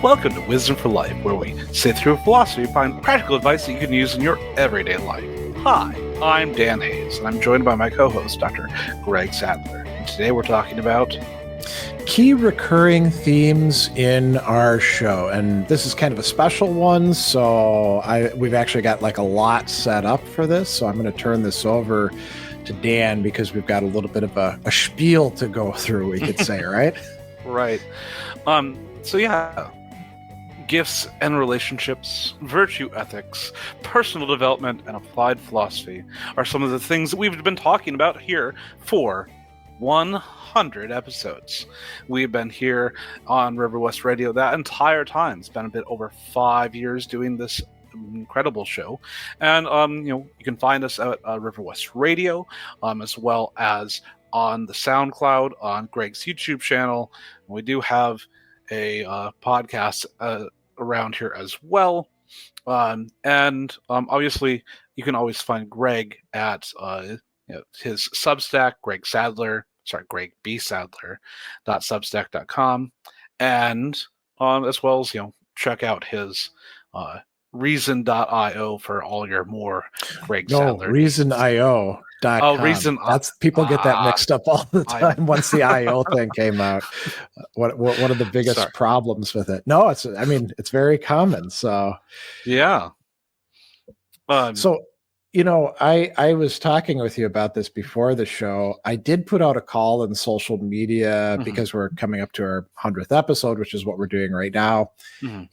Welcome to Wisdom for Life, where we sit through philosophy and find practical advice that you can use in your everyday life. Hi, I'm Dan Hayes, and I'm joined by my co-host, Dr. Greg Sadler. And today we're talking about key recurring themes in our show. And this is kind of a special one, so we've actually got like a lot set up for this. So I'm going to turn this over to Dan because we've got a little bit of a spiel to go through, we could say, right? Right. Gifts and relationships, virtue ethics, personal development, and applied philosophy are some of the things that we've been talking about here for 100 episodes. We've been here on Riverwest Radio that entire time. It's been a bit over 5 years doing this incredible show. And, you can find us at Riverwest Radio, as well as on the SoundCloud, on Greg's YouTube channel. We do have a podcast around here as well. Obviously, you can always find Greg at his Substack, gregbsadler.substack.com, and as well as check out his reason.io for all your more Greg Sadler. Reason.io. Oh, Reason. That's people get that mixed up all the time once the IO thing came out. What are the biggest problems with it? No, it's very common. So yeah. I was talking with you about this before the show. I did put out a call in social media because we're coming up to our 100th episode, which is what we're doing right now.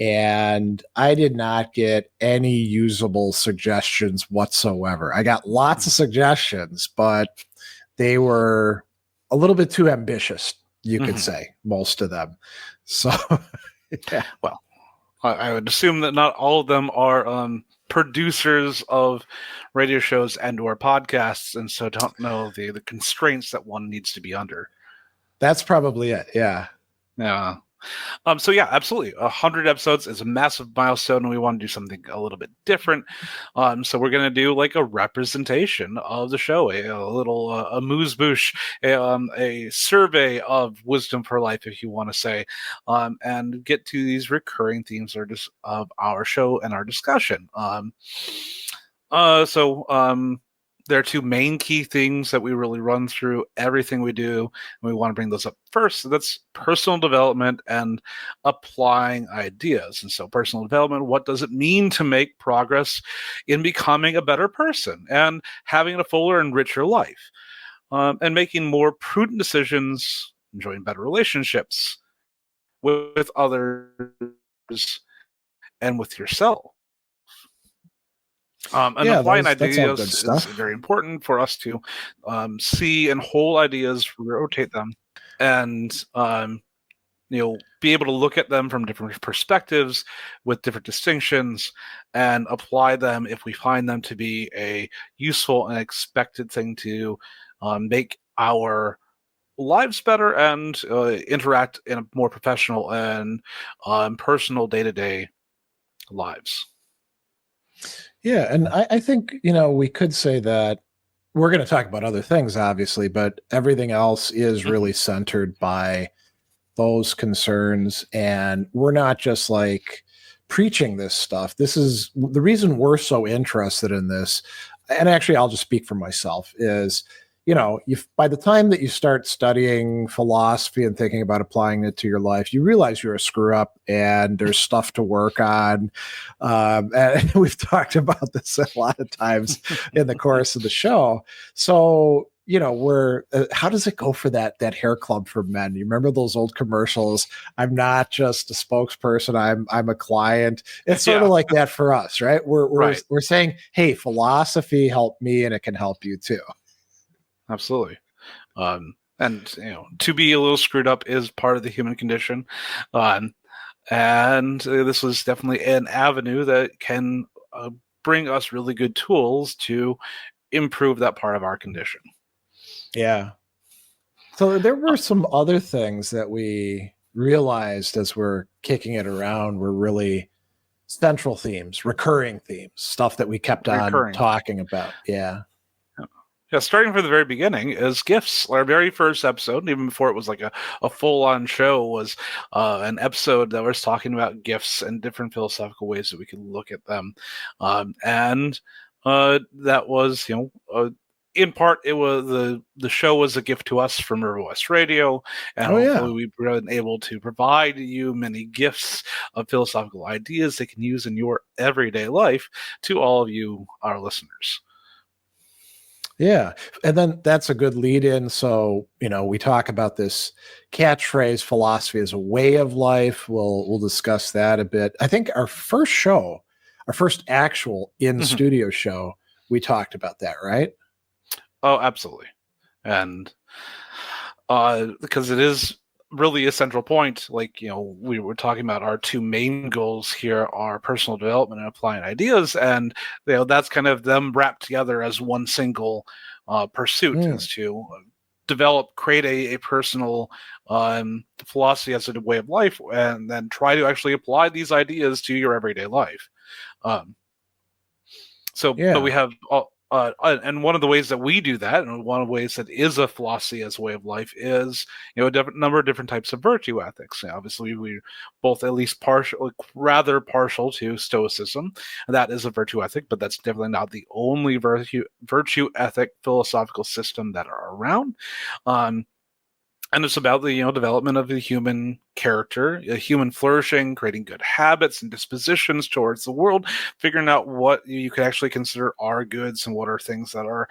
And I did not get any usable suggestions whatsoever. I got lots of suggestions, but they were a little bit too ambitious, you could say, most of them. So, yeah. Well, I would assume that not all of them are producers of radio shows and or podcasts, and so don't know the constraints that one needs to be under. That's probably it. Yeah. Absolutely. 100 episodes is a massive milestone, and we want to do something a little bit different. So we're going to do like a representation of the show, a little amuse-bouche, a survey of Wisdom for Life, if you want to say, and get to these recurring themes of our show and our discussion. There are two main key things that we really run through everything we do, and we want to bring those up first. So that's personal development and applying ideas. And so personal development, what does it mean to make progress in becoming a better person and having a fuller and richer life, and making more prudent decisions, enjoying better relationships with others and with yourself. Applying ideas is very important for us to see and hold ideas, rotate them, and be able to look at them from different perspectives with different distinctions and apply them if we find them to be a useful and expected thing to make our lives better and interact in a more professional and personal day-to-day lives. Yeah, and I think, we could say that we're going to talk about other things, obviously, but everything else is really centered by those concerns, and we're not just like preaching this stuff. This is the reason we're so interested in this, and actually I'll just speak for myself, is by the time that you start studying philosophy and thinking about applying it to your life, you realize you're a screw up and there's stuff to work on. And we've talked about this a lot of times in the course of the show. So, how does it go for that hair club for men? You remember those old commercials? I'm not just a spokesperson. I'm a client. It's sort of like that for us, right? We're saying, hey, philosophy helped me and it can help you too. Absolutely. To be a little screwed up is part of the human condition. And this was definitely an avenue that can bring us really good tools to improve that part of our condition. Yeah. So there were some other things that we realized as we're kicking it around were really central themes, recurring themes, stuff that we kept on talking about. Yeah. starting from the very beginning is gifts. Our very first episode, even before it was like a full-on show, was an episode that was talking about gifts and different philosophical ways that we could look at them. And that was, in part, it was the show was a gift to us from Riverwest Radio, and hopefully we've been able to provide you many gifts of philosophical ideas that you can use in your everyday life to all of you, our listeners. Yeah. And then that's a good lead in. So, we talk about this catchphrase, philosophy as a way of life. We'll discuss that a bit. I think our first actual in-studio show, we talked about that, right? Oh, absolutely. And because it is really a central point, we were talking about our two main goals here are personal development and applying ideas, and that's kind of them wrapped together as one single pursuit, is to create a personal philosophy as a way of life, and then try to actually apply these ideas to your everyday life. But we have and one of the ways that we do that, and one of the ways that is a philosophy as a way of life, is a number of different types of virtue ethics. Obviously, we both at least rather partial to Stoicism, and that is a virtue ethic, but that's definitely not the only virtue ethic philosophical system that are around. And it's about the development of the human character, human flourishing, creating good habits and dispositions towards the world, figuring out what you could actually consider are goods and what are things that are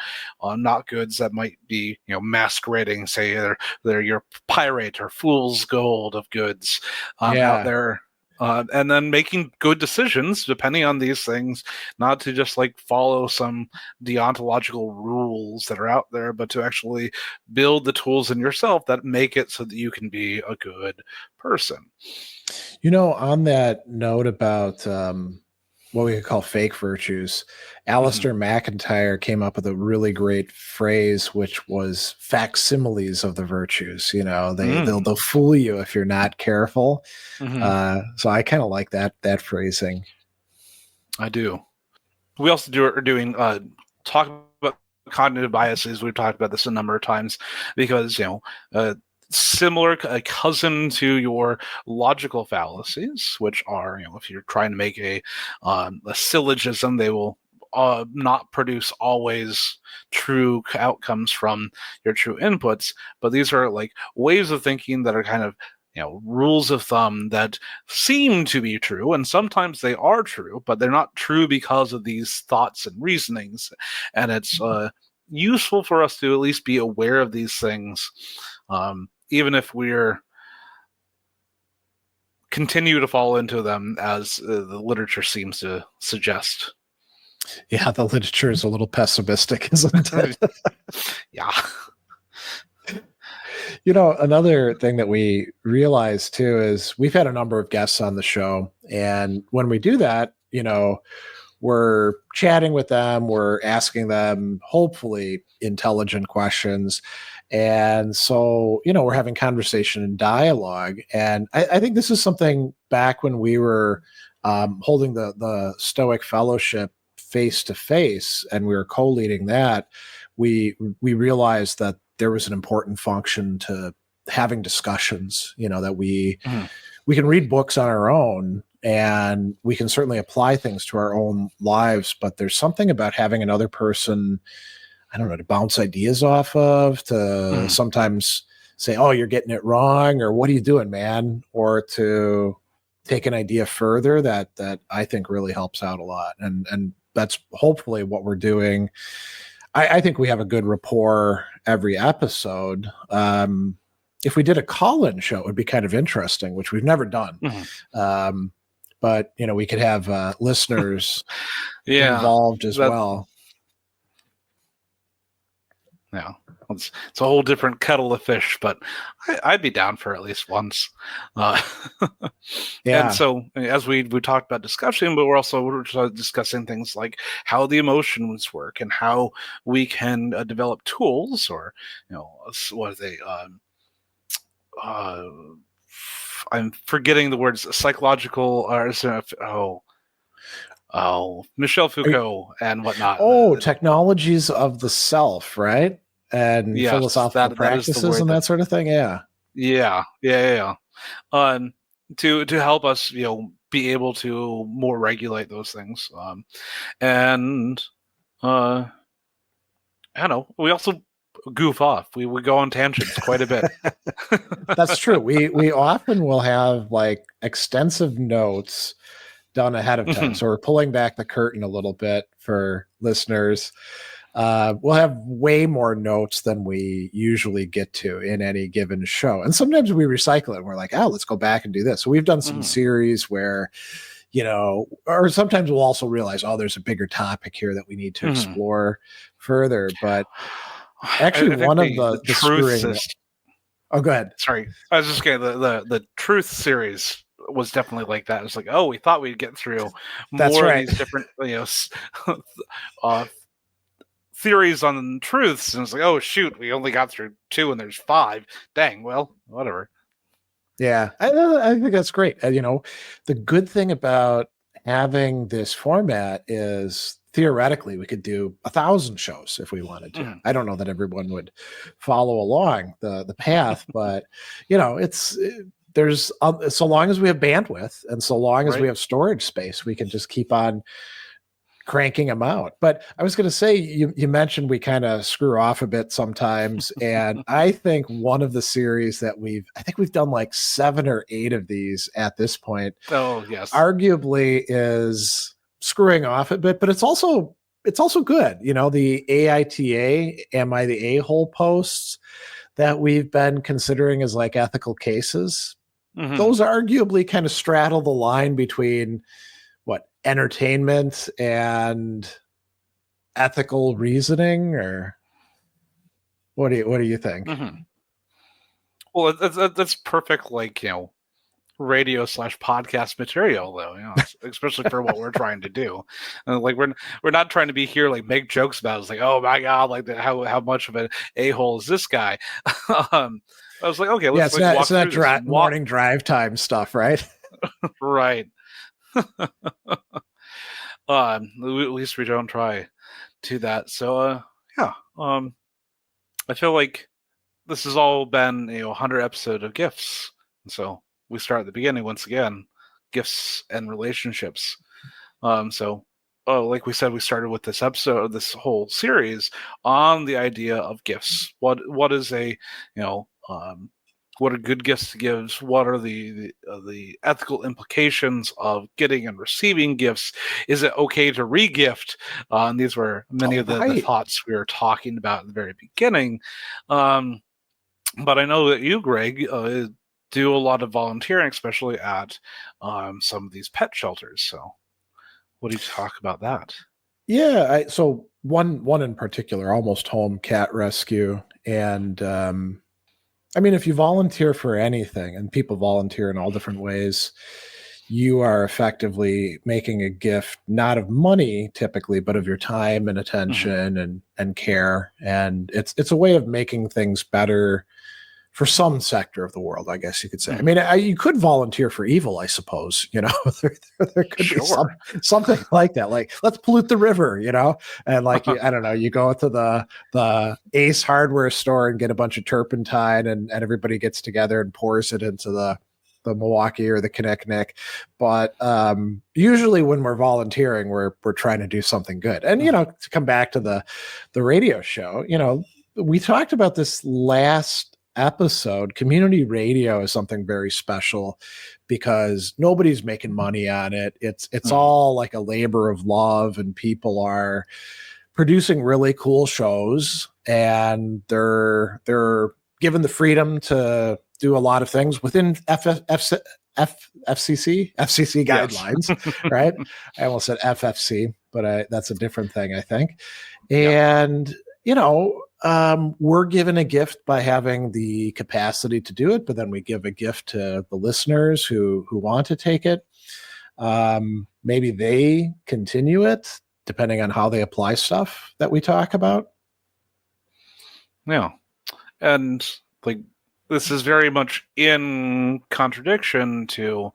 not goods that might be masquerading, say they're your pirate or fool's gold of goods out there. And then making good decisions depending on these things, not to just follow some deontological rules that are out there, but to actually build the tools in yourself that make it so that you can be a good person. On that note about what we could call fake virtues, Alistair McIntyre came up with a really great phrase, which was facsimiles of the virtues. They'll fool you if you're not careful. So I kind of like that phrasing. I do. We also doing talk about cognitive biases. We've talked about this a number of times because similar, a cousin to your logical fallacies, which are if you're trying to make a syllogism, they will not produce always true outcomes from your true inputs. But these are ways of thinking that are kind of rules of thumb that seem to be true, and sometimes they are true, but they're not true because of these thoughts and reasonings. And it's useful for us to at least be aware of these things, even if we're continue to fall into them, as the literature seems to suggest. Yeah, the literature is a little pessimistic, isn't it? Yeah. Another thing that we realize too is we've had a number of guests on the show, and when we do that, we're chatting with them, we're asking them hopefully intelligent questions. And so, we're having conversation and dialogue. And I think this is something back when we were holding the Stoic Fellowship face to face, and we were co-leading that, we realized that there was an important function to having discussions, that we can read books on our own, and we can certainly apply things to our own lives, but there's something about having another person, I don't know, to bounce ideas off of, to sometimes say, oh, you're getting it wrong, or what are you doing, man? Or to take an idea further, that I think really helps out a lot. And that's hopefully what we're doing. I think we have a good rapport every episode. If we did a call-in show, it would be kind of interesting, which we've never done. But, we could have listeners involved as well. Yeah, it's a whole different kettle of fish, but I'd be down for at least once. And so, as we talked about discussion, but we're also discussing things like how the emotions work and how we can develop tools, or what are they? I'm forgetting the words. Psychological, Michel Foucault and whatnot. Technologies of the self, right? And Yes, philosophical that is the practices word and that sort of thing. Yeah. Yeah. To help us, be able to more regulate those things. And I don't know. We also goof off. We go on tangents quite a bit. That's true. We often will have like extensive notes done ahead of time. So we're pulling back the curtain a little bit for listeners. We'll have way more notes than we usually get to in any given show. And sometimes we recycle it and we're like, let's go back and do this. So we've done some series where, or sometimes we'll also realize, there's a bigger topic here that we need to explore further. But actually, one of the truth. Oh, go ahead. Sorry, I was just kidding. The truth series was definitely like that. It's like, we thought we'd get through more of these different, theories on truths, and it's like, oh shoot, we only got through 2 and there's 5. Dang, well, whatever. Yeah, I think that's great. The good thing about having this format is theoretically we could do 1,000 shows if we wanted to. I don't know that everyone would follow along the path, but there's so long as we have bandwidth and so long as we have storage space, we can just keep on cranking them out. But I was going to say, you mentioned we kind of screw off a bit sometimes. And I think one of the series that we've done like 7 or 8 of these at this point. Oh, yes. Arguably is screwing off a bit, but it's also good. The AITA, Am I the A-hole posts that we've been considering as like ethical cases. Those arguably kind of straddle the line between entertainment and ethical reasoning, or what do you think? Well, that's perfect, radio/podcast material, though, especially for what we're trying to do. Like we're not trying to be here like make jokes about it. It's like, oh my god, like how much of an a-hole is this guy? I was like, okay, let's it's not morning drive time stuff, right? Right. At least we don't try to that. So I feel like this has all been 100 episode of gifts. And so we start at the beginning once again, gifts and relationships. Like we said, we started with this episode, this whole series on the idea of gifts. What is what are good gifts to give? What are the ethical implications of getting and receiving gifts? Is it okay to re-gift? And these were many of the thoughts we were talking about at the very beginning. But I know that you, Greg, do a lot of volunteering, especially at some of these pet shelters. So what do you talk about that? Yeah, so one in particular, Almost Home Cat Rescue. And if you volunteer for anything, and people volunteer in all different ways, you are effectively making a gift, not of money typically, but of your time and attention and care. And it's a way of making things better for some sector of the world, I guess you could say. You could volunteer for evil, I suppose. There could be something like that. Like, let's pollute the river, and like, I don't know, you go to the Ace Hardware store and get a bunch of turpentine, and everybody gets together and pours it into the Milwaukee or the Kinnick. But usually when we're volunteering, we're trying to do something good. And, to come back to the radio show, we talked about this last episode. Community radio is something very special because nobody's making money on it. It's all like a labor of love, and people are producing really cool shows, and they're given the freedom to do a lot of things within FCC guidelines, right? I almost said FFC, but that's a different thing, I think. And we're given a gift by having the capacity to do it, but then we give a gift to the listeners who want to take it. Maybe they continue it depending on how they apply stuff that we talk about. Yeah. And like this is very much in contradiction to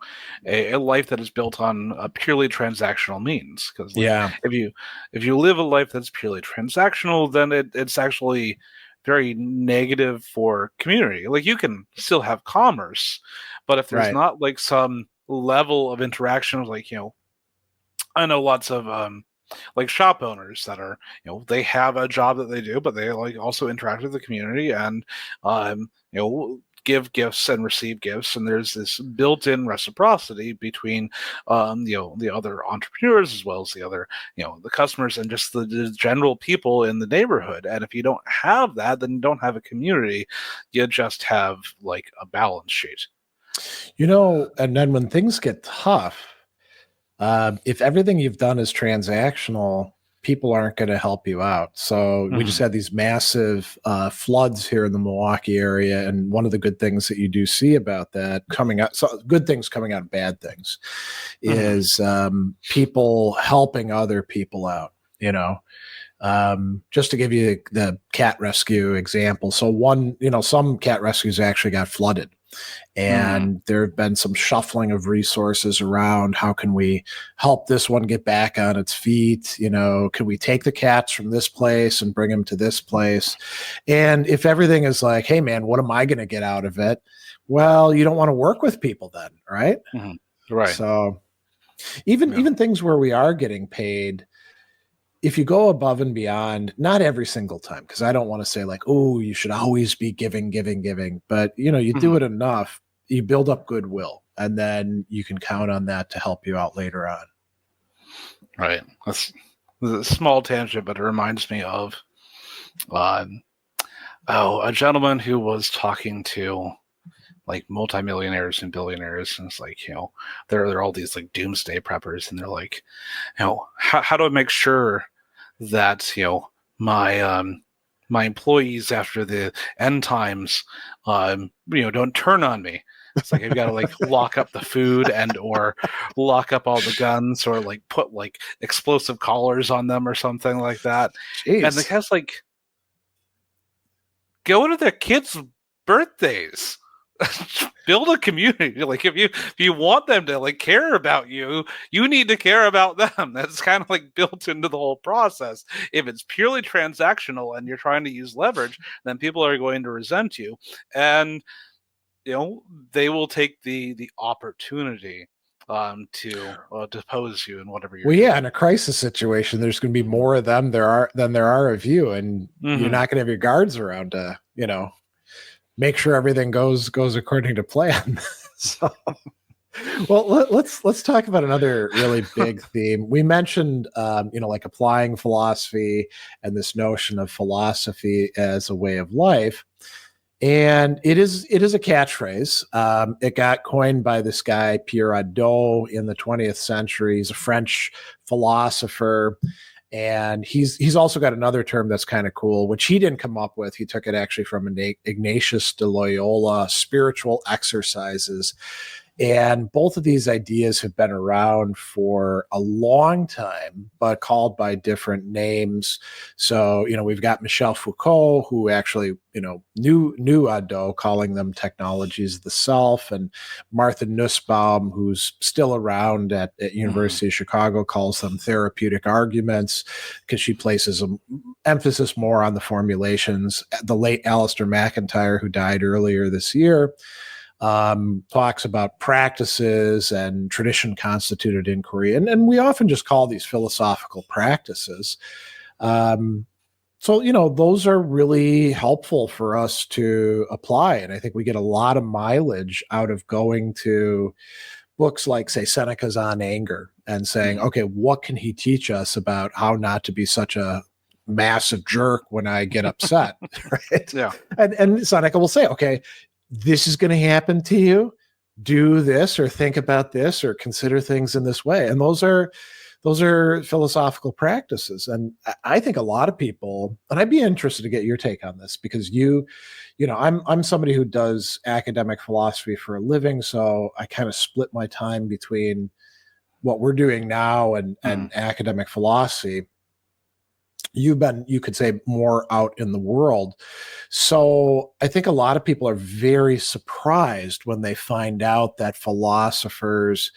a life that is built on a purely transactional means. Because Yeah. if you live a life that's purely transactional, then it's actually very negative for community. Like, you can still have commerce, but if there's Right. not like some level of interaction, like, I know lots of like shop owners that are, they have a job that they do, but they like also interact with the community and give gifts and receive gifts, and there's this built-in reciprocity between the other entrepreneurs as well as the other the customers and just the general people in the neighborhood. And if you don't have that, then you don't have a community. You just have like a balance sheet. And then when things get tough, if everything you've done is transactional, people aren't going to help you out. So we just had these massive floods here in the Milwaukee area. And one of the good things that you do see about that coming out, so good things coming out of bad things, is people helping other people out, just to give you the cat rescue example. So some cat rescues actually got flooded. And there have been some shuffling of resources around. How can we help this one get back on its feet? Can we take the cats from this place and bring them to this place? And if everything is like, hey man, what am I going to get out of it? Well, you don't want to work with people then, right? Right. So even things where we are getting paid, if you go above and beyond, not every single time, because I don't want to say like, oh, you should always be giving, but you do it enough, you build up goodwill, and then you can count on that to help you out later on. Right. That's a small tangent, but it reminds me of a gentleman who was talking to like multimillionaires and billionaires, and it's like, there are all these like doomsday preppers, and they're like, how do I make sure that my employees after the end times don't turn on me? It's like I've got to like lock up the food and or lock up all the guns or like put like explosive collars on them or something like that. Jeez. And the guy's like, go to their kids' birthdays. Build a community. Like if you want them to like care about you, you need to care about them. That's kind of like built into the whole process. If it's purely transactional and you're trying to use leverage, then people are going to resent you, and they will take the opportunity to depose you in whatever you're doing. In a crisis situation, there's going to be more of them than there are of you, and you're not going to have your guards around to make sure everything goes according to plan. So, well, let's talk about another really big theme. We mentioned, like applying philosophy and this notion of philosophy as a way of life. And it is a catchphrase. It got coined by this guy, Pierre Hadot, in the 20th century. He's a French philosopher. And he's also got another term that's kind of cool, which he didn't come up with. He took it actually from Ignatius de Loyola, spiritual exercises. And both of these ideas have been around for a long time, but called by different names. So, we've got Michel Foucault, who actually, knew Hadot, calling them technologies of the self, and Martha Nussbaum, who's still around at University of Chicago, calls them therapeutic arguments because she places an emphasis more on the formulations. The late Alistair McIntyre, who died earlier this year, talks about practices and tradition constituted inquiry. And we often just call these philosophical practices. So, those are really helpful for us to apply. And I think we get a lot of mileage out of going to books like, say, Seneca's On Anger and saying, okay, what can he teach us about how not to be such a massive jerk when I get upset? Right? Yeah. And Seneca will say, okay, this is going to happen to you. Do this or think about this or consider things in this way. And those are philosophical practices. And I think a lot of people, and I'd be interested to get your take on this, because I'm somebody who does academic philosophy for a living. So I kind of split my time between what we're doing now and academic philosophy. You've been, you could say, more out in the world. So I think a lot of people are very surprised when they find out that philosophers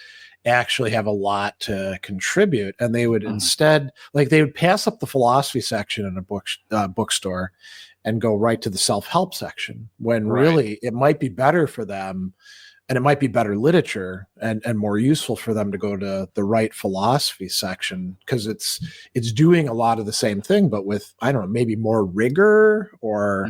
actually have a lot to contribute, and they would instead, like, they would pass up the philosophy section in a bookstore and go right to the self-help section, when really it might be better for them, and it might be better literature and more useful for them to go to the right philosophy section, because it's doing a lot of the same thing, but with, I don't know, maybe more rigor or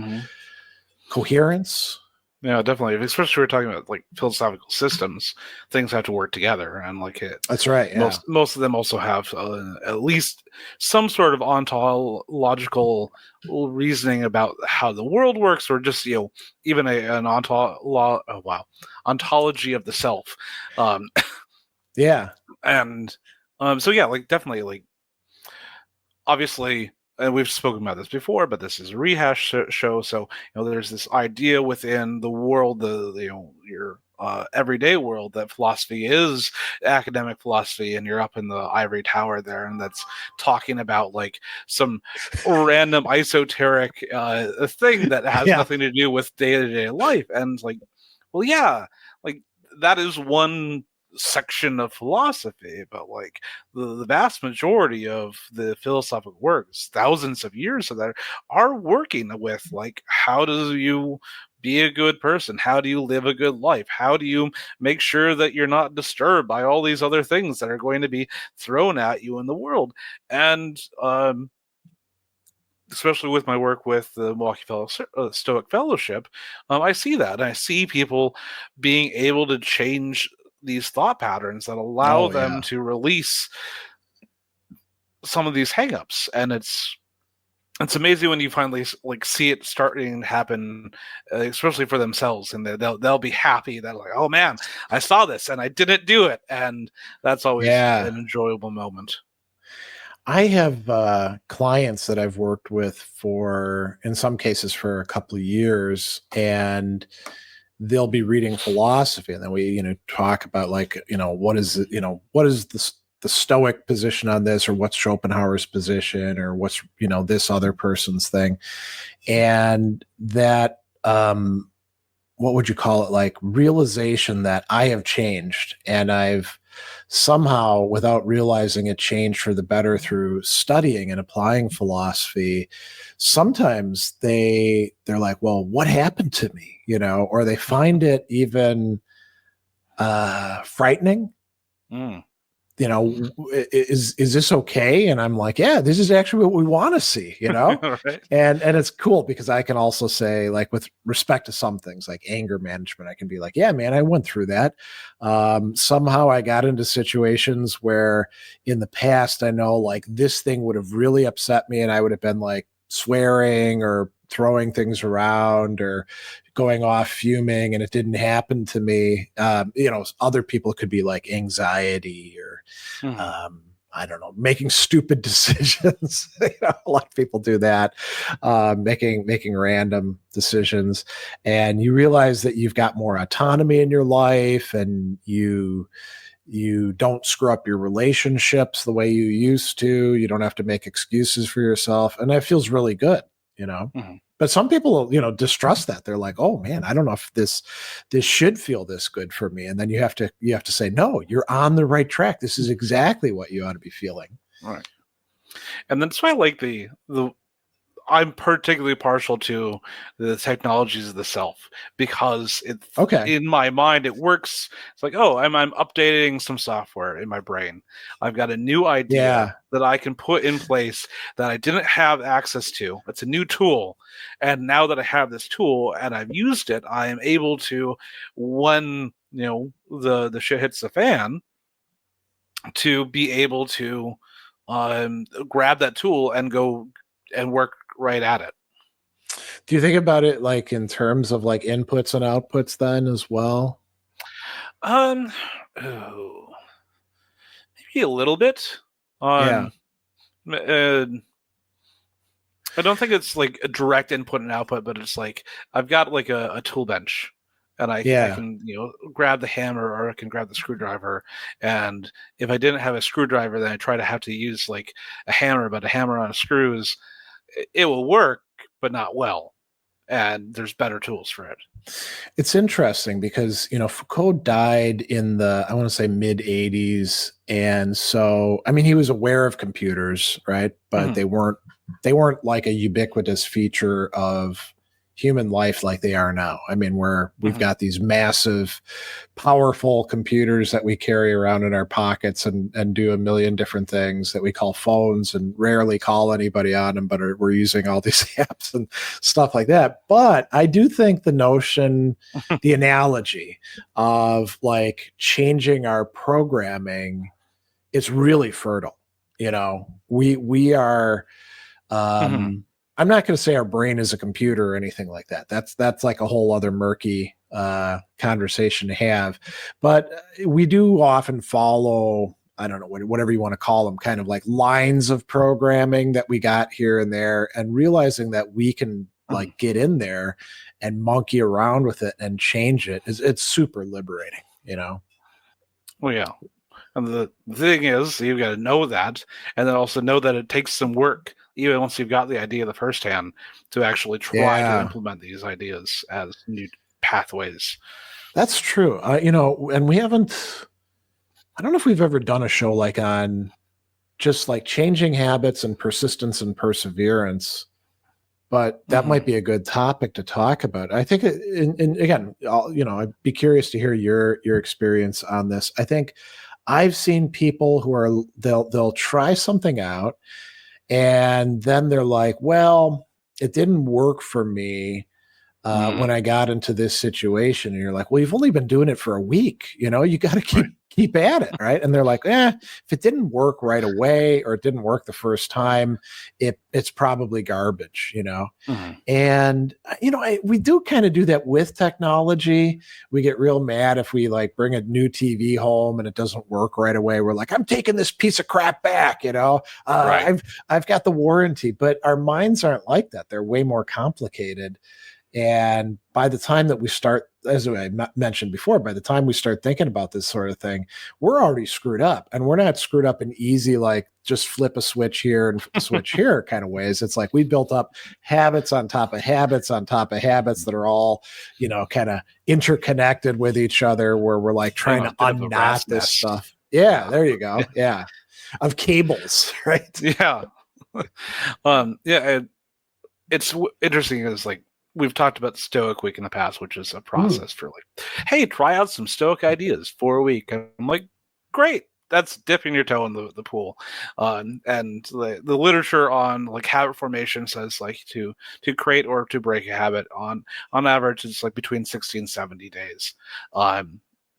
coherence. Yeah, definitely. Especially we're talking about like philosophical systems, things have to work together, and That's right. Yeah. Most of them also have at least some sort of ontological reasoning about how the world works, or just even an ontology of the self. Yeah. And so yeah, like definitely, like obviously, and we've spoken about this before, but this is a rehash show. So there's this idea within the world, your everyday world, that philosophy is academic philosophy, and you're up in the ivory tower there, and that's talking about like some random esoteric thing that has nothing to do with day-to-day life. And like, well, yeah, like that is one section of philosophy, but like the vast majority of the philosophical works, thousands of years of that, are working with like, how do you be a good person? How do you live a good life? How do you make sure that you're not disturbed by all these other things that are going to be thrown at you in the world? And especially with my work with the Milwaukee Stoic Fellowship, I see that. And I see people being able to change these thought patterns that allow them to release some of these hangups. And it's amazing when you finally like see it starting to happen, especially for themselves, and they'll be happy that like, oh man, I saw this and I didn't do it, and that's always an enjoyable moment. I have clients that I've worked with for, in some cases, for a couple of years, and they'll be reading philosophy, and then we, talk about like, what is the Stoic position on this, or what's Schopenhauer's position, or what's, this other person's thing. And that, what would you call it? Like realization that I have changed, and I've somehow, without realizing it, changed for the better through studying and applying philosophy. Sometimes they're like, well, what happened to me? Or they find it even frightening. Is this okay? And I'm like, yeah, this is actually what we want to see, Right. And it's cool because I can also say, like, with respect to some things like anger management, I can be like, yeah, man, I went through that. Somehow I got into situations where in the past, I know like this thing would have really upset me, and I would have been like swearing or throwing things around or going off fuming, and it didn't happen to me. Other people could be like anxiety or I don't know, making stupid decisions. A lot of people do that, making random decisions, and you realize that you've got more autonomy in your life, and you don't screw up your relationships the way you used to. You don't have to make excuses for yourself, and that feels really good. But some people, distrust that. They're like, oh man, I don't know if this should feel this good for me. And then you have to say, no, you're on the right track. This is exactly what you ought to be feeling. Right. And that's why I like the I'm particularly partial to the technologies of the self, because in my mind it works. It's like, oh, I'm updating some software in my brain. I've got a new idea that I can put in place that I didn't have access to. It's a new tool, and now that I have this tool and I've used it, I am able to, when the shit hits the fan, to be able to grab that tool and go and work right at it. Do you think about it like in terms of like inputs and outputs then as well? Maybe a little bit. I don't think it's like a direct input and output, but it's like I've got like a tool bench, and I can grab the hammer, or I can grab the screwdriver. And if I didn't have a screwdriver, then I try to have to use like a hammer, but a hammer on screws, it will work, but not well. and there's better tools for it. It's interesting because, Foucault died in the, I want to say mid 80s. And so, I mean, he was aware of computers, right? But they weren't like a ubiquitous feature of human life like they are now. I mean, we've got these massive, powerful computers that we carry around in our pockets and do a million different things that we call phones, and rarely call anybody on them, but we're using all these apps and stuff like that. But I do think the notion, the analogy of like changing our programming, it's really fertile. We are, I'm not going to say our brain is a computer or anything like that. That's like a whole other murky conversation to have. But we do often follow, I don't know, whatever you want to call them, kind of like lines of programming that we got here and there, and realizing that we can like get in there and monkey around with it and change it. It's super liberating, Well, yeah. And the thing is, you've got to know that, and then also know that it takes some work, even once you've got the idea the first hand, to actually try to implement these ideas as new pathways. That's true. And we haven't, I don't know if we've ever done a show like on just like changing habits and persistence and perseverance, but that might be a good topic to talk about. I think, and again, I'd be curious to hear your experience on this. I think I've seen people who they'll try something out, and then they're like, well, it didn't work for me when I got into this situation. And you're like, well, you've only been doing it for a week. You got to keep at it. Right. And they're like, if it didn't work right away, or it didn't work the first time, it's probably garbage, And, we do kind of do that with technology. We get real mad if we like bring a new TV home and it doesn't work right away. We're like, I'm taking this piece of crap back, I've got the warranty, but our minds aren't like that. They're way more complicated. And by the time that we start, as I mentioned before, by the time we start thinking about this sort of thing, we're already screwed up. And we're not screwed up in easy, like just flip a switch here and switch here kind of ways. It's like we built up habits on top of habits on top of habits that are all, kind of interconnected with each other, where we're like trying to unknot this stuff. Yeah, there you go. Yeah. Of cables, right? Yeah. It's interesting is like, we've talked about Stoic Week in the past, which is a process for like, hey, try out some Stoic ideas for a week. And I'm like, great. That's dipping your toe in the pool. And the literature on like habit formation says like to create or to break a habit on average, it's like between 60 and 70 days.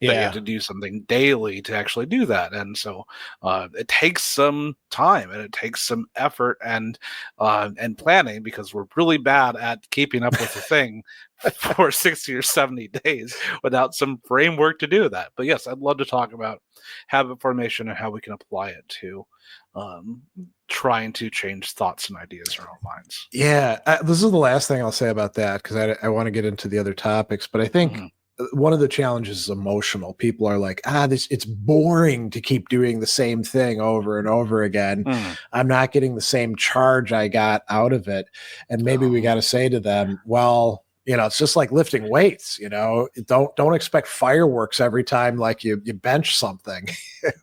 That you have to do something daily to actually do that. And so it takes some time, and it takes some effort and planning, because we're really bad at keeping up with the thing for 60 or 70 days without some framework to do that. But yes, I'd love to talk about habit formation and how we can apply it to trying to change thoughts and ideas in our own minds. Yeah, this is the last thing I'll say about that, because I want to get into the other topics, but I think one of the challenges is emotional. People are like, it's boring to keep doing the same thing over and over again. I'm not getting the same charge I got out of it. And maybe we got to say to them, well, it's just like lifting weights, don't expect fireworks every time like you bench something.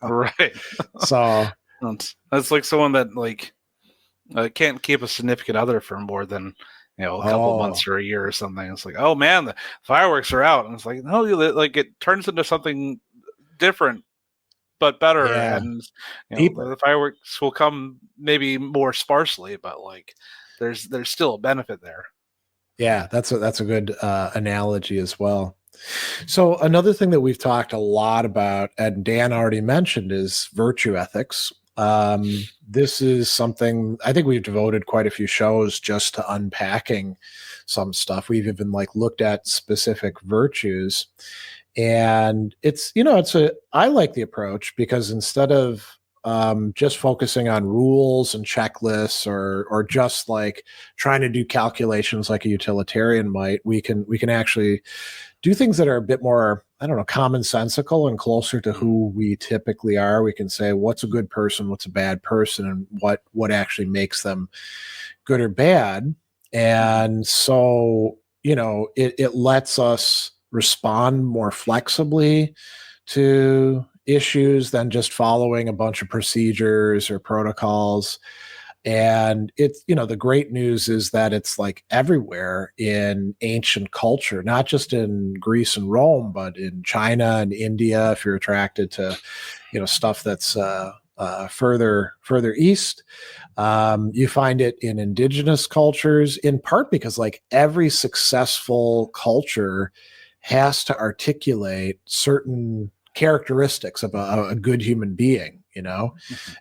Right. So that's like someone that like can't keep a significant other for more than a couple months or a year or something. It's like, oh man, the fireworks are out. And it's like, no, like it turns into something different, but better. Yeah. And the fireworks will come maybe more sparsely, but like there's still a benefit there. Yeah, that's a good analogy as well. So another thing that we've talked a lot about, and Dan already mentioned, is virtue ethics. This is something I think we've devoted quite a few shows just to unpacking some stuff. We've even like looked at specific virtues, and I like the approach, because instead of just focusing on rules and checklists, or just like trying to do calculations like a utilitarian might, we can actually do things that are a bit more, I don't know, commonsensical and closer to who we typically are. We can say what's a good person, what's a bad person, and what actually makes them good or bad. And so, it lets us respond more flexibly to issues than just following a bunch of procedures or protocols. And it's, the great news is that it's like everywhere in ancient culture, not just in Greece and Rome, but in China and India, if you're attracted to, stuff that's further east. You find it in indigenous cultures, in part because like every successful culture has to articulate certain characteristics of a good human being.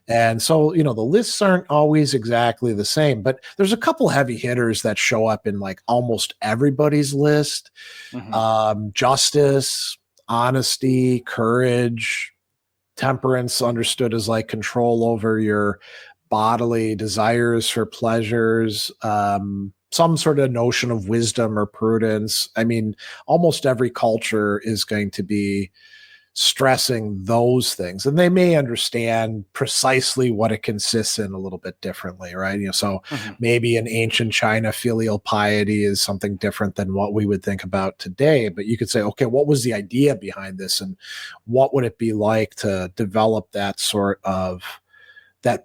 And so, the lists aren't always exactly the same, but there's a couple heavy hitters that show up in like almost everybody's list. Justice, honesty, courage, temperance, understood as like control over your bodily desires for pleasures, some sort of notion of wisdom or prudence. I mean, almost every culture is going to be stressing those things, and they may understand precisely what it consists in a little bit differently, right? So maybe in ancient China, filial piety is something different than what we would think about today, but you could say, okay, what was the idea behind this, and what would it be like to develop that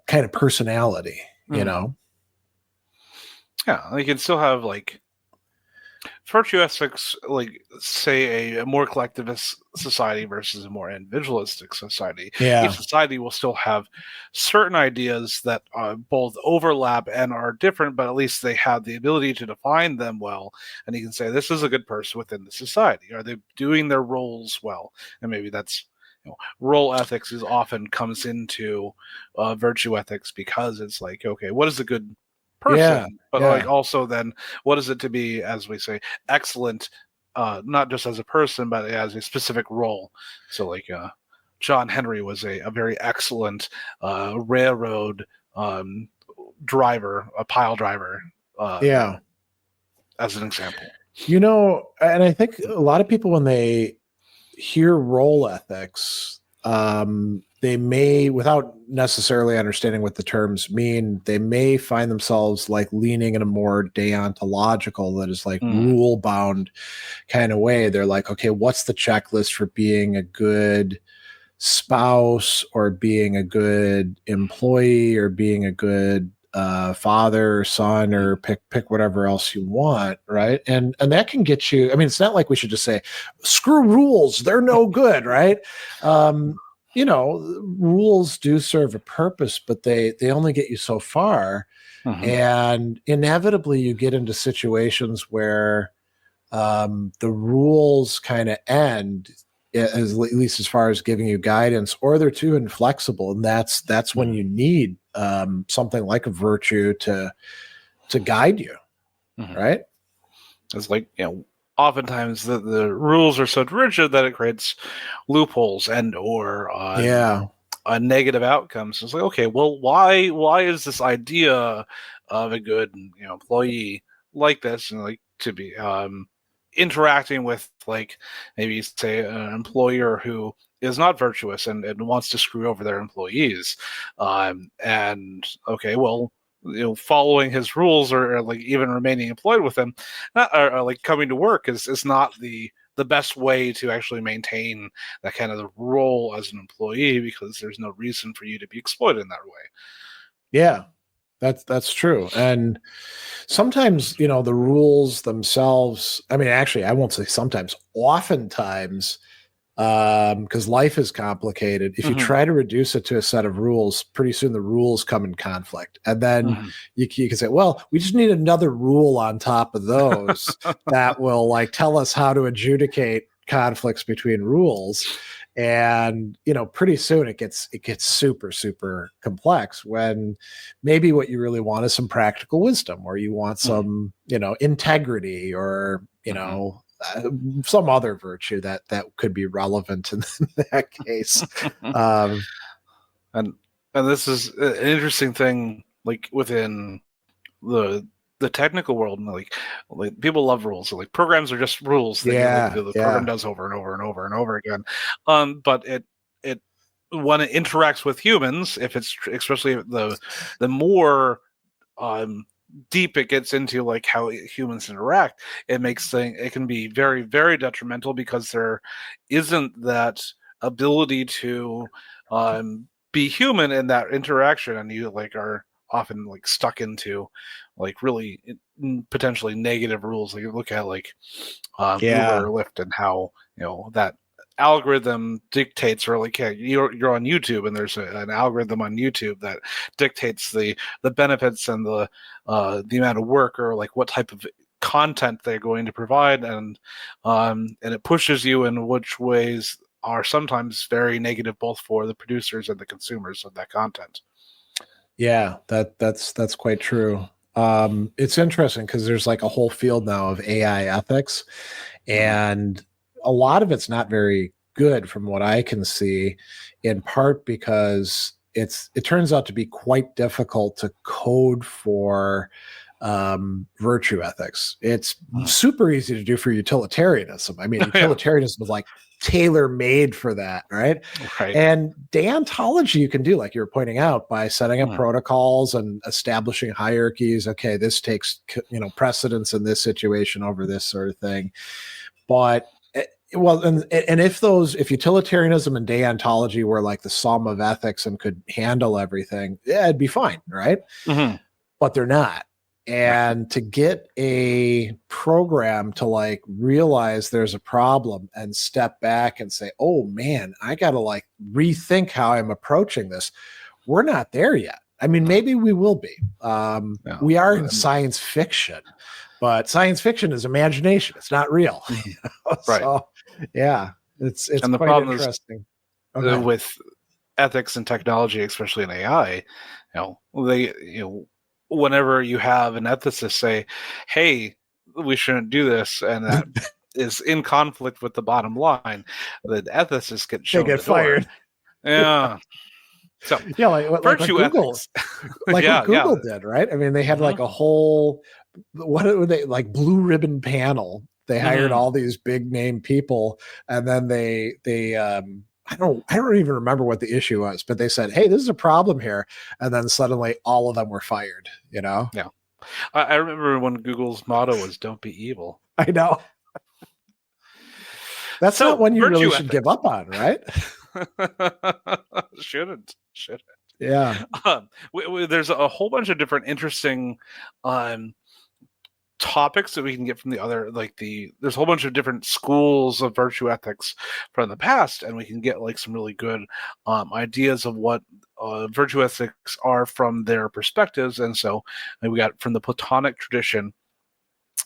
kind of personality, Yeah, you can still have like virtue ethics, like say a more collectivist society versus a more individualistic society. Yeah. Each society will still have certain ideas that both overlap and are different, but at least they have the ability to define them well. And you can say, this is a good person within the society. Are they doing their roles well? And maybe that's, role ethics is often comes into virtue ethics, because it's like, okay, what is a good person, but like also then what is it to be, as we say, excellent, not just as a person but as a specific role. So like John Henry was a very excellent railroad driver, a pile driver, as an example. And I think a lot of people, when they hear role ethics, they may, without necessarily understanding what the terms mean, they may find themselves like leaning in a more deontological, that is like rule bound kind of way. They're like, okay, what's the checklist for being a good spouse, or being a good employee, or being a good father or son, or pick whatever else you want, right? And that can get you, I mean, it's not like we should just say screw rules, they're no good, right? Rules do serve a purpose, but they only get you so far. And inevitably you get into situations where the rules kind of end, at least as far as giving you guidance, or they're too inflexible, and that's when you need something like a virtue to guide you, right? It's like, oftentimes the rules are so rigid that it creates loopholes and or negative outcomes. It's like, okay, well, why is this idea of a good employee like this, and like to be interacting with, like, maybe say an employer who is not virtuous and wants to screw over their employees, and okay, well, following his rules, or like even remaining employed with him, or like coming to work is not the best way to actually maintain that kind of the role as an employee, because there's no reason for you to be exploited in that way. Yeah, that's true. And sometimes, the rules themselves, I mean, actually, I won't say sometimes, oftentimes, because life is complicated. If you try to reduce it to a set of rules, pretty soon the rules come in conflict. And then you can say, well, we just need another rule on top of those that will like tell us how to adjudicate conflicts between rules. And, pretty soon it gets super, super complex, when maybe what you really want is some practical wisdom, or you want some, integrity, or, some other virtue that could be relevant in that case. And this is an interesting thing, like within the technical world, like people love rules. So like programs are just rules that the program does over and over and over and over again. But it when it interacts with humans, if it's especially the more deep it gets into like how humans interact, it can be very, very detrimental because there isn't that ability to be human in that interaction, and you like are often like stuck into like really potentially negative rules. Like you look at like Yeah. Uber or Lyft and how that algorithm dictates, or like you're on YouTube and there's an algorithm on YouTube that dictates the benefits and the amount of work or like what type of content they're going to provide, and it pushes you in which ways are sometimes very negative both for the producers and the consumers of that content. Yeah, that's quite true. It's interesting because there's like a whole field now of AI ethics, and a lot of it's not very good from what I can see, in part because it turns out to be quite difficult to code for virtue ethics. It's super easy to do for utilitarianism. I mean, utilitarianism is like tailor made for that, right? Right. And deontology you can do, like you were pointing out, by setting up protocols and establishing hierarchies. Okay, this takes precedence in this situation over this sort of thing. But well, and if utilitarianism and deontology were like the sum of ethics and could handle everything, yeah, it'd be fine, right? But they're not. And to get a program to like realize there's a problem and step back and say, oh man, I got to like rethink how I'm approaching this. We're not there yet. I mean, maybe we will be. We are in science fiction, but science fiction is imagination. It's not real. Right. So, yeah, it's and the quite problem interesting. is with ethics and technology, especially in AI, whenever you have an ethicist say, hey, we shouldn't do this, and that is in conflict with the bottom line, the ethicists get shown they get fired. Yeah. So yeah, like virtue Google, ethics. like what Google did, right? I mean, they had like a whole, what were they, like blue ribbon panel. They hired all these big name people, and then they I don't even remember what the issue was, but they said, hey, this is a problem here. And then suddenly all of them were fired, Yeah. I remember when Google's motto was don't be evil. I know. That's not one you really should give up on, right? Shouldn't. Yeah. There's a whole bunch of different interesting topics that we can get from the other, there's a whole bunch of different schools of virtue ethics from the past, and we can get like some really good ideas of what virtue ethics are from their perspectives. And so we got from the Platonic tradition,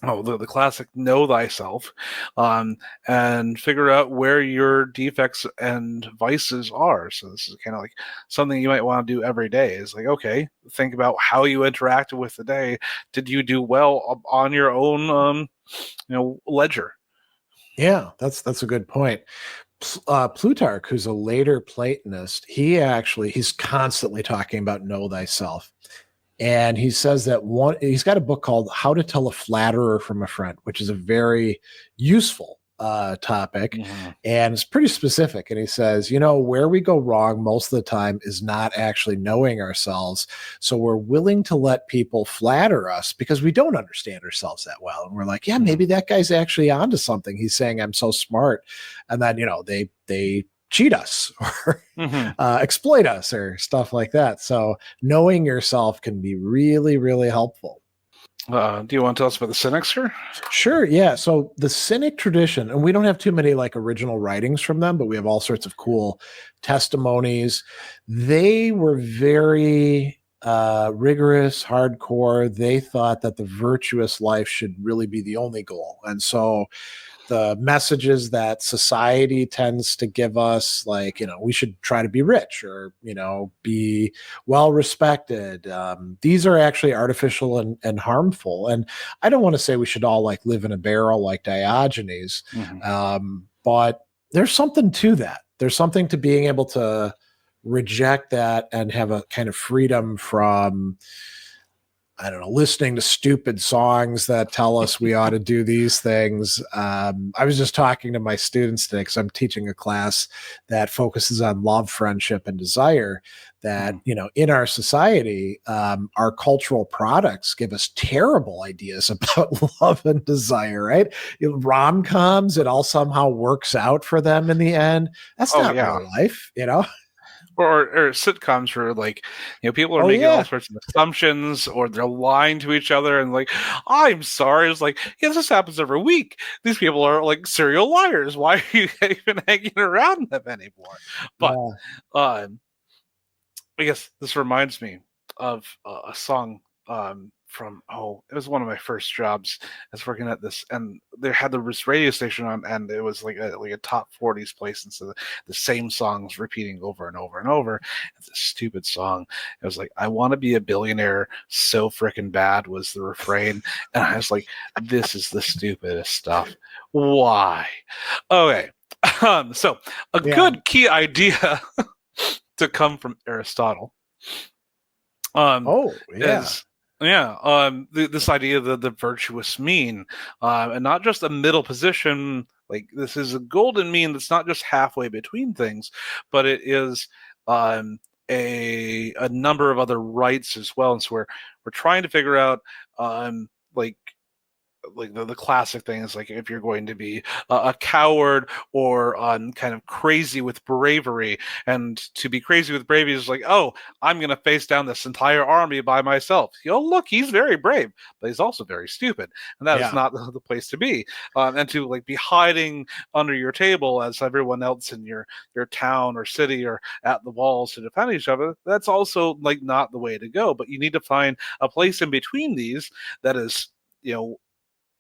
the classic know thyself, and figure out where your defects and vices are. So this is kind of like something you might want to do every day. Is like, okay, think about how you interacted with the day. Did you do well on your own, ledger? Yeah, that's a good point. Plutarch, who's a later Platonist, he's constantly talking about know thyself. And he says that he's got a book called How to Tell a Flatterer from a Friend, which is a very useful topic. And it's pretty specific. And he says, where we go wrong most of the time is not actually knowing ourselves. So we're willing to let people flatter us because we don't understand ourselves that well. And we're like, yeah, maybe that guy's actually onto something. He's saying I'm so smart. And then, they cheat us or exploit us or stuff like that. So knowing yourself can be really, really helpful. Do you want to tell us about the Cynics here? Sure. Yeah. So the Cynic tradition, and we don't have too many like original writings from them, but we have all sorts of cool testimonies. They were very rigorous, hardcore. They thought that the virtuous life should really be the only goal. And so the messages that society tends to give us, like, we should try to be rich or, be well respected. These are actually artificial and harmful. And I don't want to say we should all like live in a barrel like Diogenes, but there's something to that. There's something to being able to reject that and have a kind of freedom from I don't know, listening to stupid songs that tell us we ought to do these things. I was just talking to my students today because I'm teaching a class that focuses on love, friendship, and desire. That, in our society, our cultural products give us terrible ideas about love and desire, right? Rom-coms, it all somehow works out for them in the end. That's not real life, Or sitcoms where people are making all sorts of assumptions, or they're lying to each other, and I'm sorry, it's this happens every week. These people are serial liars. Why are you even hanging around them anymore? But I guess this reminds me of a song from it was one of my first jobs. I was working at this, and they had this radio station on, and it was like a top 40s place, and so the same songs repeating over and over and over. It's a stupid song. It was I want to be a billionaire so freaking bad was the refrain, and I was this is the stupidest stuff. Why? Okay, so a good key idea to come from Aristotle. This idea of the virtuous mean, and not just a middle position. This is a golden mean that's not just halfway between things, but it is a number of other rights as well. And so we're trying to figure out the classic thing is if you're going to be a coward or kind of crazy with bravery, and to be crazy with bravery is I'm going to face down this entire army by myself. Look, he's very brave, but he's also very stupid, and that is not the place to be. And to be hiding under your table as everyone else in your town or city or at the walls to defend each other, that's also not the way to go. But you need to find a place in between these that is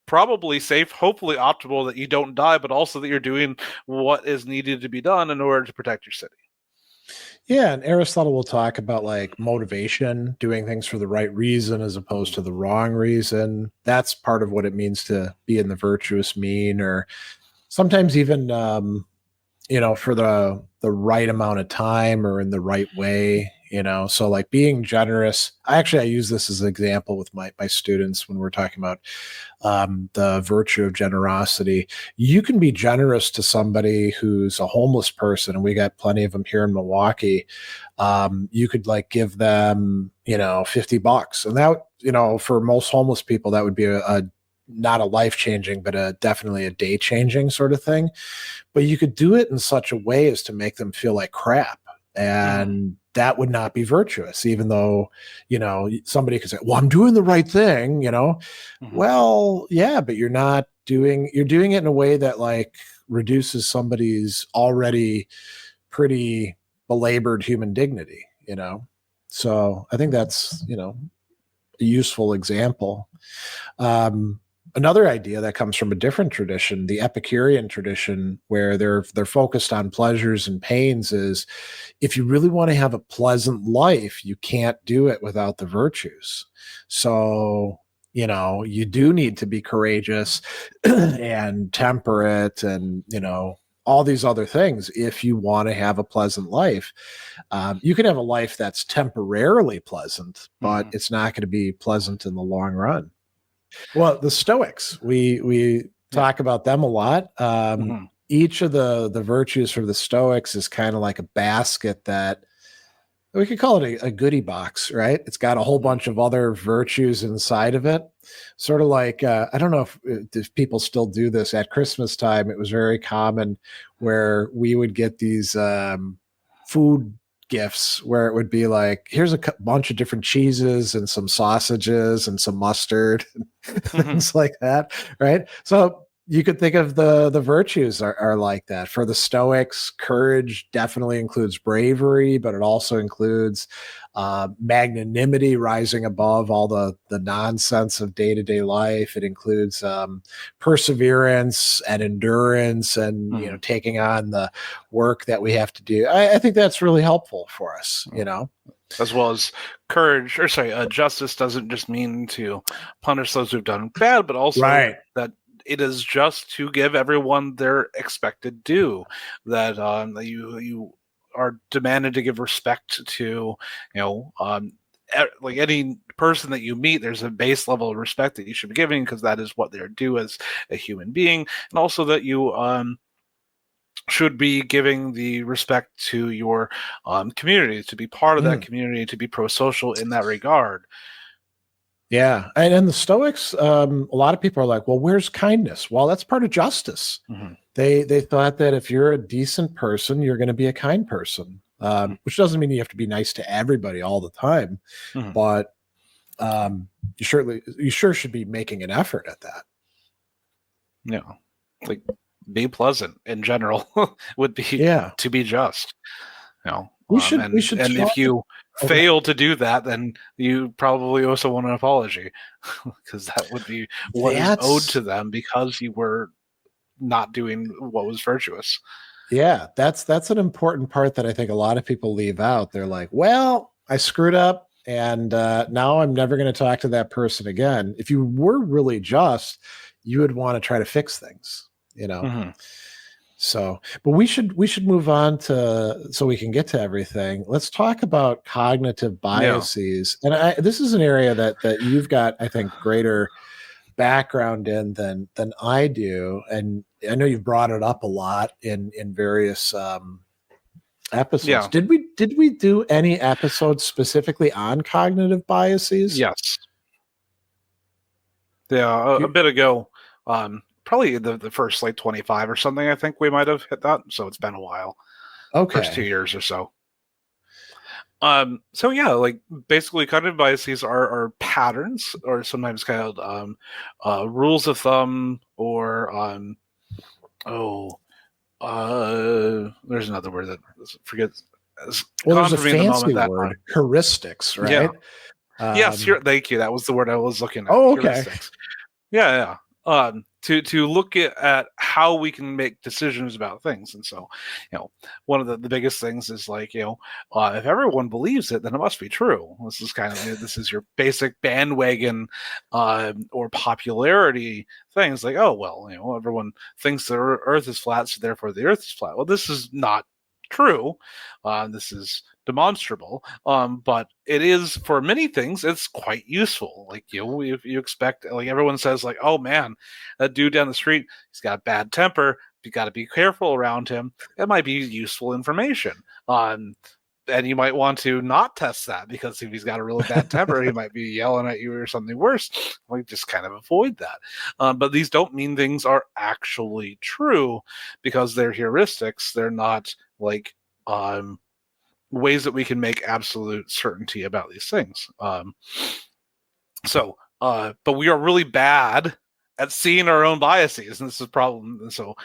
probably safe, hopefully optimal, that you don't die, but also that you're doing what is needed to be done in order to protect your city. Yeah, and Aristotle will talk about motivation, doing things for the right reason as opposed to the wrong reason. That's part of what it means to be in the virtuous mean, or sometimes even for the right amount of time or in the right way. So being generous. I use this as an example with my students when we're talking about the virtue of generosity. You can be generous to somebody who's a homeless person, and we got plenty of them here in Milwaukee. You could give them, $50, and that, for most homeless people, that would be a not a life-changing, but definitely a day-changing sort of thing. But you could do it in such a way as to make them feel like crap. And that would not be virtuous, even though, somebody could say, well, I'm doing the right thing, Well, yeah, but you're doing it in a way that reduces somebody's already pretty belabored human dignity, So I think that's, a useful example. Another idea that comes from a different tradition, the Epicurean tradition, where they're focused on pleasures and pains, is if you really want to have a pleasant life, you can't do it without the virtues. So, you do need to be courageous and temperate and, all these other things if you want to have a pleasant life. You can have a life that's temporarily pleasant, but it's not going to be pleasant in the long run. Well, the Stoics, we talk about them a lot. Each of the virtues for the Stoics is kind of like a basket that we could call it a goodie box, right? It's got a whole bunch of other virtues inside of it. Sort of like, I don't know if people still do this at Christmas time. It was very common where we would get these food gifts where it would be here's a bunch of different cheeses and some sausages and some mustard, things like that, right? So you could think of the virtues are like that. For the Stoics, courage definitely includes bravery, but it also includes magnanimity, rising above all the nonsense of day-to-day life. It includes perseverance and endurance and taking on the work that we have to do. I think that's really helpful for us, As well as courage, justice doesn't just mean to punish those who've done bad, but also that it is just to give everyone their expected due, that you are demanded to give respect to, like any person that you meet, there's a base level of respect that you should be giving because that is what they're due as a human being, and also that you should be giving the respect to your community, to be part of that community, to be pro-social in that regard. Yeah. And the Stoics, a lot of people are like, well, where's kindness? Well, that's part of justice. Mm-hmm. They thought that if you're a decent person, you're going to be a kind person, which doesn't mean you have to be nice to everybody all the time, but you sure should be making an effort at that. Yeah. Like, be pleasant in general would be to be just. You know, we should and if you fail to do that, then you probably also want an apology because that would be what is owed to them because you were not doing what was virtuous. Yeah, that's an important part that I think a lot of people leave out. They're like, well, I screwed up and now I'm never going to talk to that person again. If you were really just, you would want to try to fix things, you know? So, but we should move on so we can get to everything. Let's talk about cognitive biases. And this is an area that you've got, I think, greater background in than I do. And I know you've brought it up a lot in various episodes. Yeah. Did we do any episodes specifically on cognitive biases? Yes. Yeah, a bit ago. Probably the first like 25 or something, I think we might have hit that. So it's been a while. Okay. First 2 years or so. So yeah, like basically cognitive biases are patterns or sometimes called rules of thumb or there's another word that forget. Well, there's a fancy word, heuristics, right? Yeah. Yes, thank you. That was the word I was looking at. Oh, okay. Heuristics. Yeah. To look at how we can make decisions about things. And so, one of the biggest things is like, if everyone believes it, then it must be true. This is your basic bandwagon or popularity things like, oh, well, everyone thinks the earth is flat, so therefore the earth is flat. Well, this is not true. This is demonstrable, but it is for many things. It's quite useful. Like if you expect, like everyone says, like, oh man, that dude down the street, he's got a bad temper. You got to be careful around him. It might be useful information. And you might want to not test that because if he's got a really bad temper, he might be yelling at you or something worse. Like just kind of avoid that. But these don't mean things are actually true because they're heuristics. They're not like ways that we can make absolute certainty about these things. But we are really bad at seeing our own biases, and this is a problem. And so,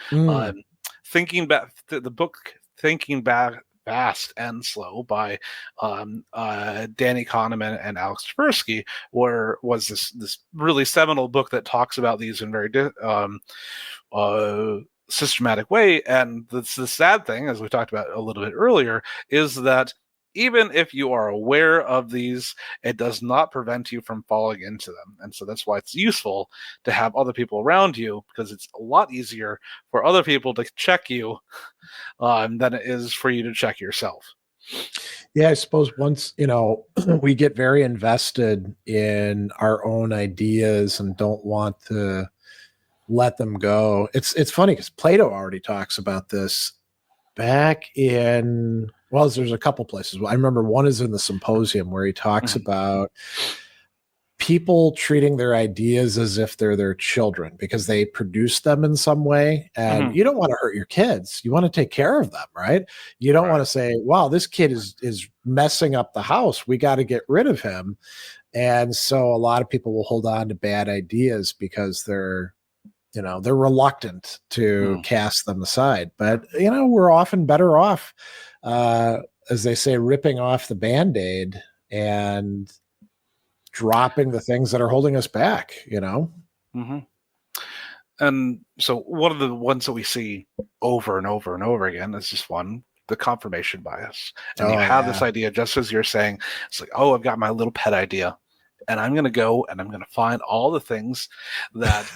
thinking back, the book "Thinking Back Fast and Slow" by Danny Kahneman and Alex Tversky, was this really seminal book that talks about these in very systematic way. And the sad thing, as we talked about a little bit earlier, is that even if you are aware of these, it does not prevent you from falling into them. And so that's why it's useful to have other people around you, because it's a lot easier for other people to check you than it is for you to check yourself. Yeah, I suppose once, we get very invested in our own ideas and don't want to let them go. It's funny because Plato already talks about this back in, well, there's a couple places. I remember one is in the Symposium where he talks about people treating their ideas as if they're their children because they produce them in some way. And you don't want to hurt your kids. You want to take care of them, right? You don't want to say, wow, this kid is messing up the house. We got to get rid of him. And so a lot of people will hold on to bad ideas because they're reluctant to cast them aside. But, we're often better off, as they say, ripping off the Band-Aid and dropping the things that are holding us back, And so one of the ones that we see over and over and over again is just the confirmation bias. And you have this idea, just as you're saying, it's like, oh, I've got my little pet idea. And I'm going to go and I'm going to find all the things that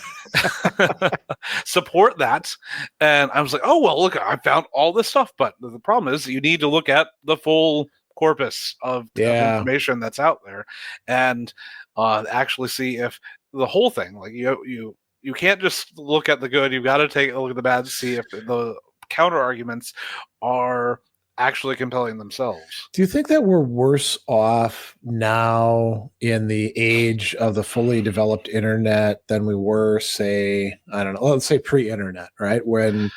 support that. And I was like, oh, well, look, I found all this stuff. But the problem is you need to look at the full corpus of information that's out there, and actually see if the whole thing, like you can't just look at the good. You've got to take a look at the bad to see if the counter arguments are actually compelling themselves. Do you think that we're worse off now in the age of the fully developed internet than we were, say, I don't know, let's say pre-internet, right? When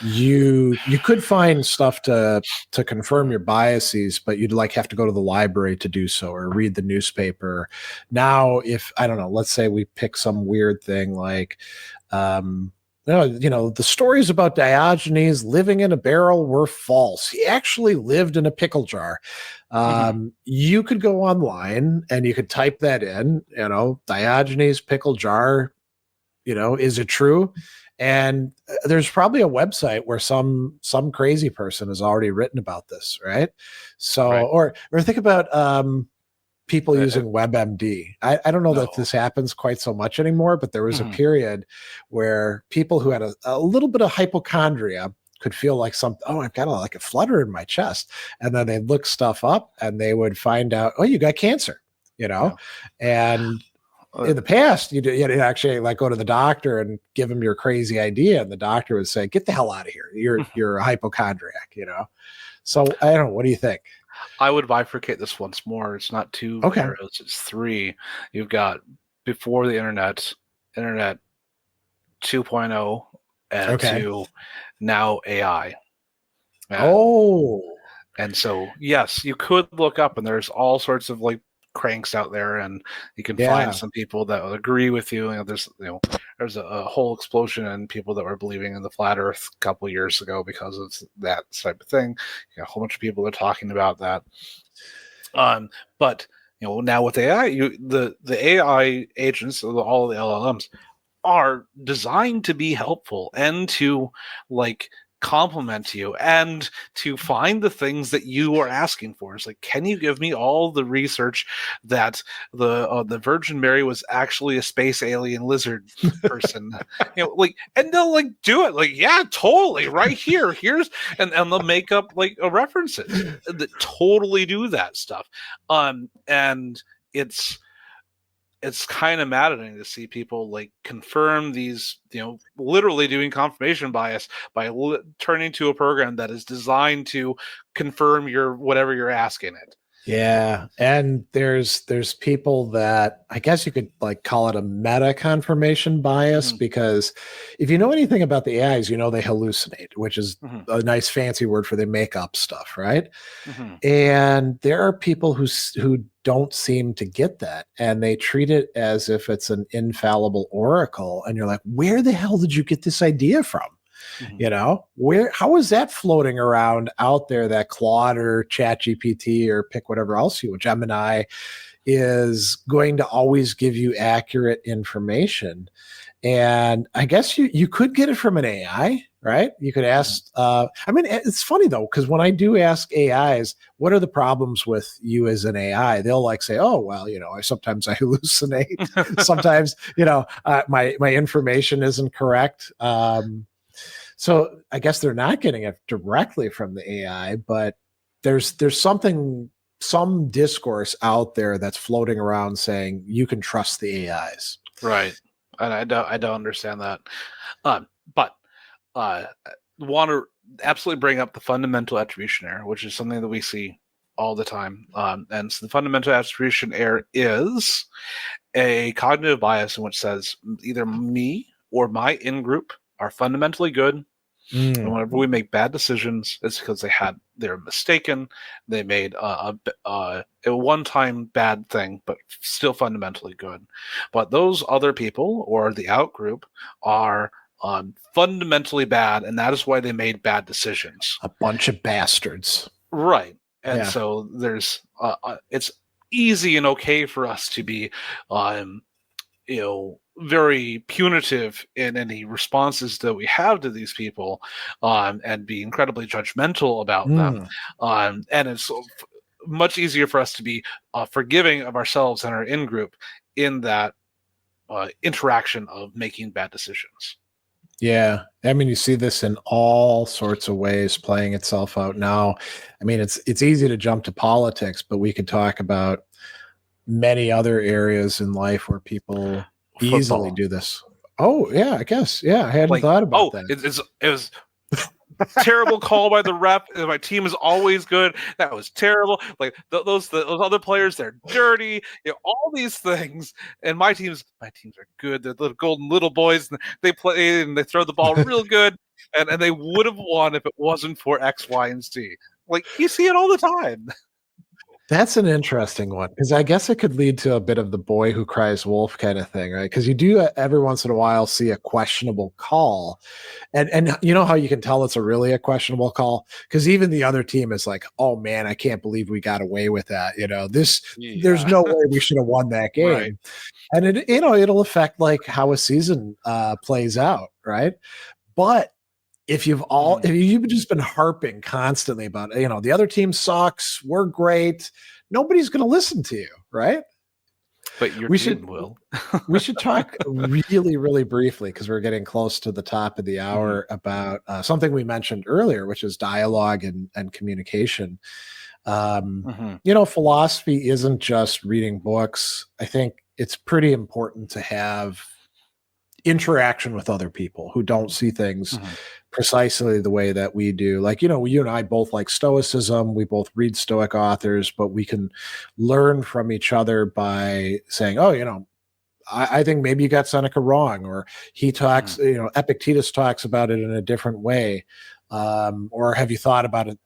you could find stuff to confirm your biases, but you'd like have to go to the library to do so or read the newspaper. Now, if I don't know, let's say we pick some weird thing like the stories about Diogenes living in a barrel were false. He actually lived in a pickle jar. You could go online and you could type that in, Diogenes pickle jar, is it true? And there's probably a website where some crazy person has already written about this, right? So, right. Or think about people using WebMD. I don't know that this happens quite so much anymore, but there was a period where people who had a little bit of hypochondria could feel like I've got a flutter in my chest. And then they'd look stuff up and they would find out, you got cancer, and in the past, you'd actually like go to the doctor and give him your crazy idea. And the doctor would say, get the hell out of here. You're a hypochondriac, So I don't know. What do you think? I would bifurcate this once more. It's not two eras, it's three. You've got before the internet 2.0 and to now AI. And so, yes, you could look up and there's all sorts of like cranks out there and you can find some people that will agree with you. There's a whole explosion in people that were believing in the flat earth a couple of years ago because of that type of thing. A whole bunch of people are talking about that. But now with AI, the AI agents, all the LLMs are designed to be helpful and to like compliment you and to find the things that you are asking for. It's like, can you give me all the research that the Virgin Mary was actually a space alien lizard person? And they'll do it. Yeah, totally, right here. Here's and they'll make up references that totally do that stuff. And it's kind of maddening to see people confirm these, literally doing confirmation bias by turning to a program that is designed to confirm whatever you're asking it. Yeah. And there's people that I guess you could call it a meta confirmation bias, because if you know anything about the AIs, they hallucinate, which is a nice fancy word for they make up stuff, right? And there are people who don't seem to get that, and they treat it as if it's an infallible oracle. And you're like, where the hell did you get this idea from? How is that floating around out there, that Claude or ChatGPT or pick whatever else Gemini is going to always give you accurate information? And I guess you could get it from an AI, right? You could ask, it's funny though, because when I do ask AIs, what are the problems with you as an AI? They'll say, oh, well, sometimes I hallucinate. Sometimes, my information isn't correct. So I guess they're not getting it directly from the AI, but there's some discourse out there that's floating around saying you can trust the AIs. Right. And I don't understand that. But want to absolutely bring up the fundamental attribution error, which is something that we see all the time. And so the fundamental attribution error is a cognitive bias in which says either me or my in-group are fundamentally good. And whenever we make bad decisions, it's because they're mistaken. They made a one-time bad thing, but still fundamentally good. But those other people or the out-group are fundamentally bad, and that is why they made bad decisions. A bunch of bastards. Right. And so there's it's easy and okay for us to be very punitive in any responses that we have to these people, and be incredibly judgmental about them. And it's much easier for us to be forgiving of ourselves and our in-group in that interaction of making bad decisions. Yeah. I mean, you see this in all sorts of ways playing itself out now. I mean, it's easy to jump to politics, but we could talk about many other areas in life where people easily Football. do this. Oh, yeah, I guess. Yeah, I hadn't Like, thought about oh, that. it was terrible call by the ref. My team is always good. That was terrible. Like those other players, they're dirty. All these things. And my teams are good. They're the golden little boys, and they play and they throw the ball real good. And they would have won if it wasn't for X, Y, and Z. Like you see it all the time. That's an interesting one because I guess it could lead to a bit of the boy who cries wolf kind of thing, right? Because you do every once in a while see a questionable call, and you know how you can tell it's really a questionable call because even the other team is like, "Oh man, I can't believe we got away with that." There's no way we should have won that game, Right. and it'll affect like how a season plays out, right? But if you've just been harping constantly about, the other team sucks, we're great, nobody's going to listen to you, right? But your team will. We should talk really, really briefly because we're getting close to the top of the hour about something we mentioned earlier, which is dialogue and communication. Philosophy isn't just reading books. I think it's pretty important to have interaction with other people who don't see things precisely the way that we do. Like, you and I both like Stoicism. We both read Stoic authors, but we can learn from each other by saying, oh, I think maybe you got Seneca wrong, or he talks, Epictetus talks about it in a different way. Or have you thought about it,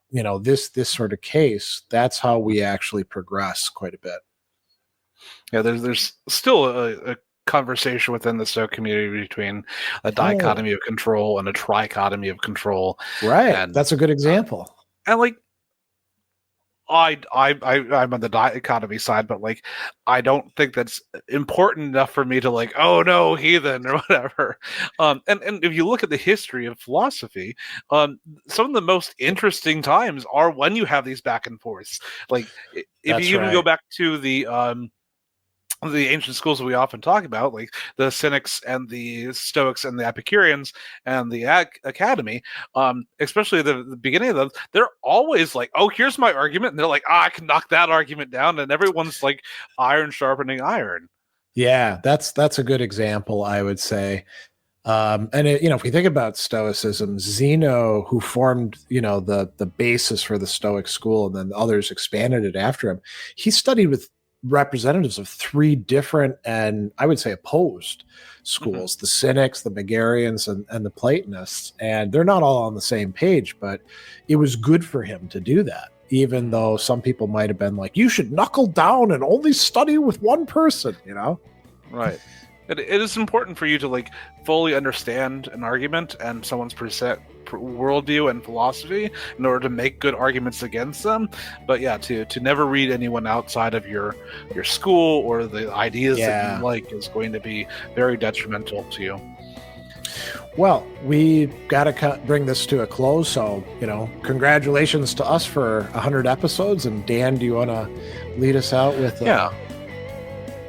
this sort of case? That's how we actually progress quite a bit. Yeah, there's still a conversation within the Stoic community between a dichotomy of control and a trichotomy of control. Right. And that's a good example. And like, I'm on the dichotomy side, but like, I don't think that's important enough for me to like, oh no, heathen or whatever. And if you look at the history of philosophy, some of the most interesting times are when you have these back and forths. Like, if you even go back to the ancient schools that we often talk about, like the Cynics and the Stoics and the Epicureans and the Academy, especially the beginning of them, they're always like, oh, here's my argument. And they're like, I can knock that argument down. And everyone's like iron sharpening iron. Yeah, that's a good example, I would say. And if we think about Stoicism, Zeno, who formed, the basis for the Stoic school, and then others expanded it after him, he studied with representatives of three different and I would say opposed schools, the Cynics, the Megarians, and the Platonists. And they're not all on the same page, but it was good for him to do that, even though some people might have been like, you should knuckle down and only study with one person, Right. It is important for you to like fully understand an argument and someone's worldview and philosophy in order to make good arguments against them. But yeah, to never read anyone outside of your school or the ideas that you like is going to be very detrimental to you. Well, we got to bring this to a close. So, congratulations to us for 100 episodes. And Dan, do you want to lead us out with?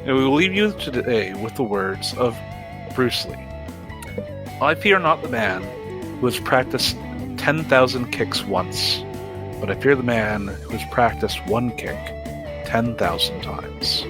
And we will leave you today with the words of Bruce Lee. I fear not the man who has practiced 10,000 kicks once, but I fear the man who has practiced one kick 10,000 times.